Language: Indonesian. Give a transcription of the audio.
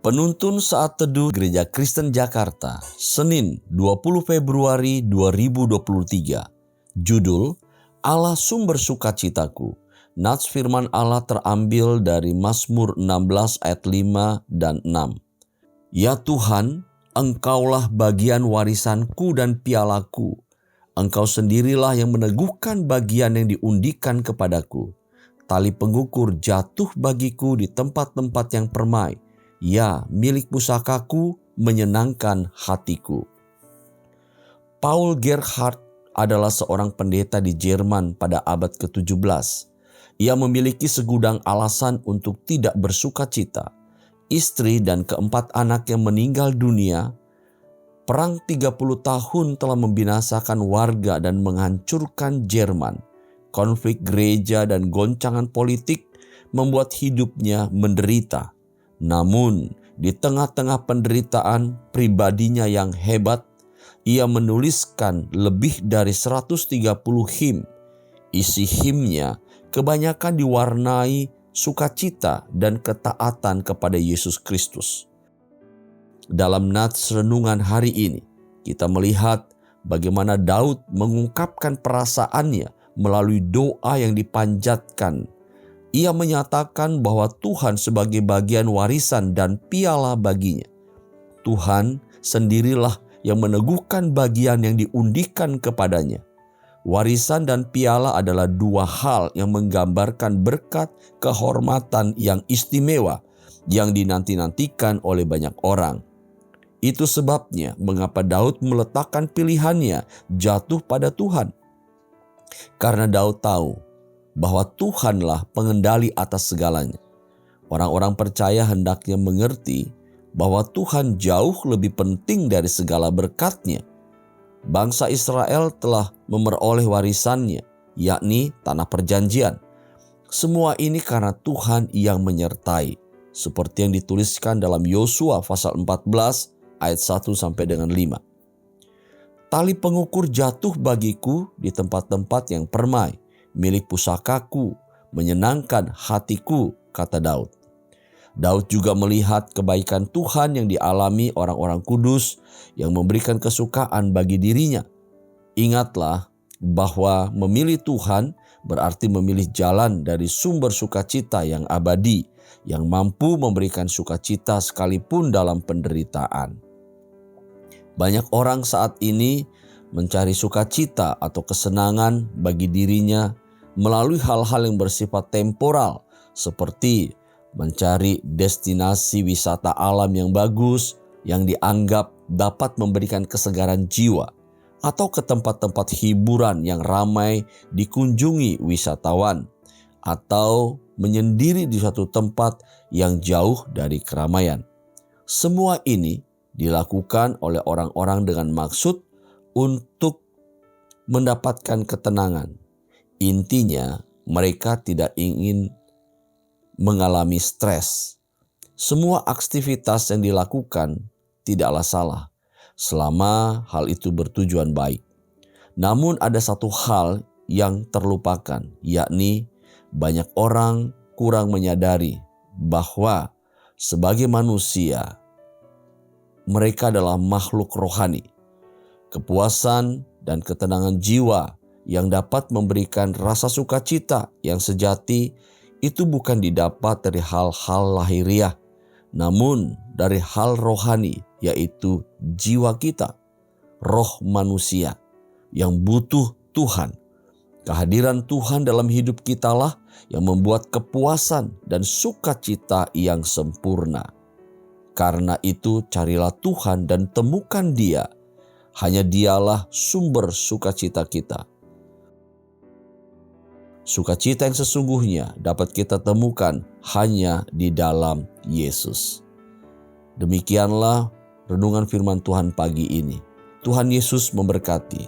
Penuntun Saat Teduh Gereja Kristen Jakarta, Senin 20 Februari 2023. Judul, Allah Sumber Sukacitaku. Nats firman Allah terambil dari Mazmur 16 ayat 5 dan 6. Ya Tuhan, Engkaulah bagian warisanku dan pialaku. Engkau sendirilah yang meneguhkan bagian yang diundikan kepadaku. Tali pengukur jatuh bagiku di tempat-tempat yang permai. Ya, milik pusakaku menyenangkan hatiku. Paul Gerhardt adalah seorang pendeta di Jerman pada abad ke-17. Ia memiliki segudang alasan untuk tidak bersukacita. Istri dan keempat anak yang meninggal dunia. Perang 30 tahun telah membinasakan warga dan menghancurkan Jerman. Konflik gereja dan goncangan politik membuat hidupnya menderita. Namun, di tengah-tengah penderitaan pribadinya yang hebat, ia menuliskan lebih dari 130 him. Isi himnya kebanyakan diwarnai sukacita dan ketaatan kepada Yesus Kristus. Dalam nats renungan hari ini, kita melihat bagaimana Daud mengungkapkan perasaannya melalui doa yang dipanjatkan. Ia menyatakan bahwa Tuhan sebagai bagian warisan dan piala baginya. Tuhan sendirilah yang meneguhkan bagian yang diundikan kepadanya. Warisan dan piala adalah dua hal yang menggambarkan berkat kehormatan yang istimewa yang dinanti-nantikan oleh banyak orang. Itu sebabnya mengapa Daud meletakkan pilihannya jatuh pada Tuhan. Karena Daud tahu bahwa Tuhanlah pengendali atas segalanya. Orang-orang percaya hendaknya mengerti bahwa Tuhan jauh lebih penting dari segala berkat-Nya. Bangsa Israel telah memperoleh warisannya, yakni tanah perjanjian. Semua ini karena Tuhan yang menyertai, seperti yang dituliskan dalam Yosua pasal 14 ayat 1 sampai dengan 5. Tali pengukur jatuh bagiku di tempat-tempat yang permai. Milik pusakaku, menyenangkan hatiku, kata Daud. Daud juga melihat kebaikan Tuhan yang dialami orang-orang kudus yang memberikan kesukaan bagi dirinya. Ingatlah bahwa memilih Tuhan berarti memilih jalan dari sumber sukacita yang abadi, yang mampu memberikan sukacita sekalipun dalam penderitaan. Banyak orang saat ini mencari sukacita atau kesenangan bagi dirinya melalui hal-hal yang bersifat temporal, seperti mencari destinasi wisata alam yang bagus yang dianggap dapat memberikan kesegaran jiwa, atau ke tempat-tempat hiburan yang ramai dikunjungi wisatawan, atau menyendiri di suatu tempat yang jauh dari keramaian. Semua ini dilakukan oleh orang-orang dengan maksud untuk mendapatkan ketenangan. Intinya, mereka tidak ingin mengalami stres. Semua aktivitas yang dilakukan tidaklah salah, selama hal itu bertujuan baik. Namun ada satu hal yang terlupakan, yakni banyak orang kurang menyadari bahwa sebagai manusia, mereka adalah makhluk rohani. Kepuasan dan ketenangan jiwa yang dapat memberikan rasa sukacita yang sejati itu bukan didapat dari hal-hal lahiriah, namun dari hal rohani, yaitu jiwa kita, roh manusia yang butuh Tuhan. Kehadiran Tuhan dalam hidup kitalah yang membuat kepuasan dan sukacita yang sempurna. Karena itu carilah Tuhan dan temukan Dia. Hanya Dialah sumber sukacita kita. Sukacita yang sesungguhnya dapat kita temukan hanya di dalam Yesus. Demikianlah renungan firman Tuhan pagi ini. Tuhan Yesus memberkati.